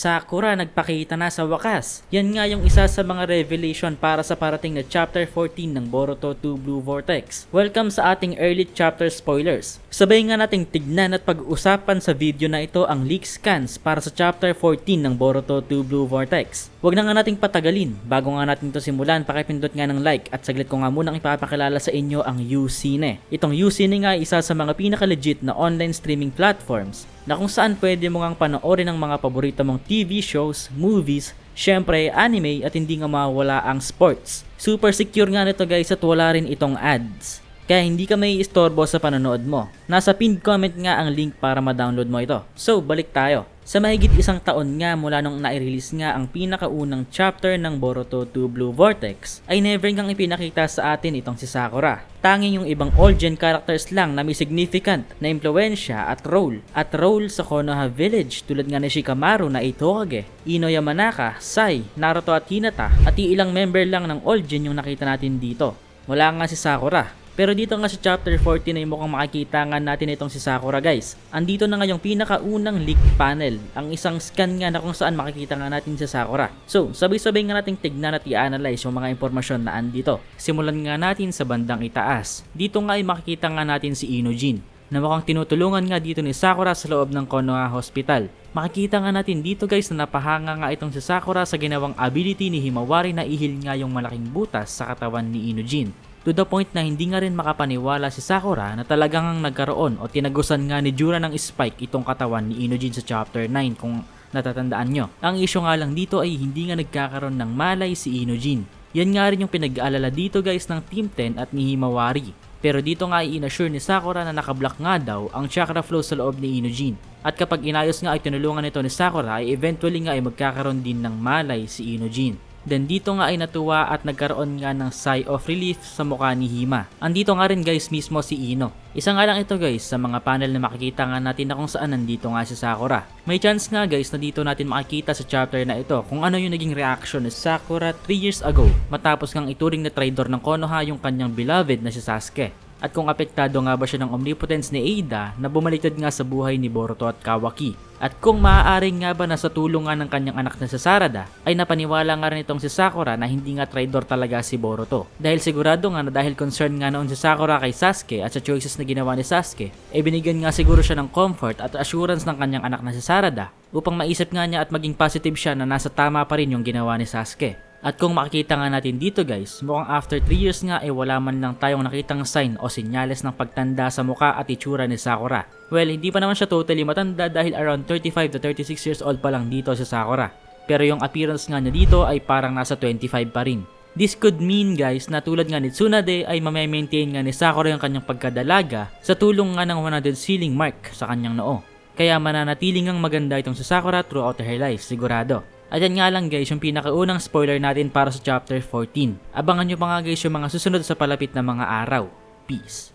Sakura nagpakita na sa wakas. Yan nga yung isa sa mga revelation para sa parating na Chapter 14 ng Boruto 2 Blue Vortex. Welcome sa ating early chapter spoilers. Sabay nga nating tignan at pag-usapan sa video na ito ang leak scans para sa Chapter 14 ng Boruto 2 Blue Vortex. Huwag na nga nating patagalin. Bago nga natin ito simulan, pakipindot nga ng like at saglit ko nga munang ipapakilala sa inyo ang Ucine. Itong Ucine nga ay isa sa mga pinaka-legit na online streaming platforms na kung saan pwede mo ngang panoorin ang mga paborito mong TV shows, movies, syempre anime at hindi nga mawala ang sports. Super secure nga nito guys at wala rin itong ads. Kaya hindi ka may istorbo sa panonood mo. Nasa pinned comment nga ang link para ma-download mo ito. So balik tayo. Sa mahigit isang taon nga mula nung nai-release nga ang pinakaunang chapter ng Boruto 2 Blue Vortex, ay never kang ipinakita sa atin itong si Sakura. Tanging yung ibang old-gen characters lang na may significant na impluensya at role sa Konoha Village tulad nga ni Shikamaru na Itokage, Ino Yamanaka, Sai, Naruto at Hinata at ilang member lang ng old-gen yung nakita natin dito. Wala nga si Sakura. Pero dito nga sa chapter 14 ay mukhang makikita nga natin itong si Sakura guys. Andito na nga yung pinakaunang leak panel, ang isang scan nga na kung saan makikita nga natin si Sakura. So sabay-sabay nga nating tignan at i-analyze yung mga impormasyon na andito. Simulan nga natin sa bandang itaas. Dito nga ay makikita nga natin si Inojin na mukhang tinutulungan nga dito ni Sakura sa loob ng Konoha Hospital. Makikita nga natin dito guys na napahanga nga itong si Sakura sa ginawang ability ni Himawari na ihil nga yung malaking butas sa katawan ni Inojin. To the point na hindi nga rin makapaniwala si Sakura na talagang nagkaroon o tinagusan nga ni Jura ng spike itong katawan ni Inojin sa chapter 9 kung natatandaan nyo. Ang issue nga lang dito ay hindi nga nagkakaroon ng malay si Inojin. Yan nga rin yung pinag-aalala dito guys ng Team 10 at ni Himawari. Pero dito nga ay inassure ni Sakura na nakablock nga daw ang chakra flow sa loob ni Inojin. At kapag inayos nga ay tinulungan ito ni Sakura ay eventually nga ay magkakaroon din ng malay si Inojin. Then dito nga ay natuwa at nagkaroon nga ng sigh of relief sa mukha ni Hima. Andito nga rin guys mismo si Ino. Isa nga lang ito guys sa mga panel na makikita nga natin na kung saan nandito nga si Sakura. May chance nga guys na dito natin makikita sa chapter na ito kung ano yung naging reaction ni Sakura 3 years ago matapos ngang ituring na traitor ng Konoha yung kanyang beloved na si Sasuke. At kung apektado nga ba siya ng omnipotence ni Ada na bumaliktad nga sa buhay ni Boruto at Kawaki. At kung maaaring nga ba na sa tulong nga ng kanyang anak na si Sarada ay napaniwala nga rin itong si Sakura na hindi nga traitor talaga si Boruto. Dahil sigurado nga na dahil concern nga noon si Sakura kay Sasuke at sa choices na ginawa ni Sasuke, binigyan nga siguro siya ng comfort at assurance ng kanyang anak na si Sarada upang maisip nga niya at maging positive siya na nasa tama pa rin yung ginawa ni Sasuke. At kung makikita nga natin dito guys, mukhang after 3 years nga ay wala man lang tayong nakitang sign o senyales ng pagtanda sa muka at itsura ni Sakura. Well, hindi pa naman siya totally matanda dahil around 35 to 36 years old pa lang dito si Sakura. Pero yung appearance nga niya dito ay parang nasa 25 pa rin. This could mean guys na tulad nga ni Tsunade ay mamaintain nga ni Sakura yung kanyang pagkadalaga sa tulong nga ng 100 ceiling mark sa kanyang noo. Kaya mananatiling ang maganda itong si Sakura throughout her life, sigurado. At yan nga lang guys yung pinakaunang spoiler natin para sa chapter 14. Abangan nyo pa nga guys yung mga susunod sa palapit na mga araw. Peace.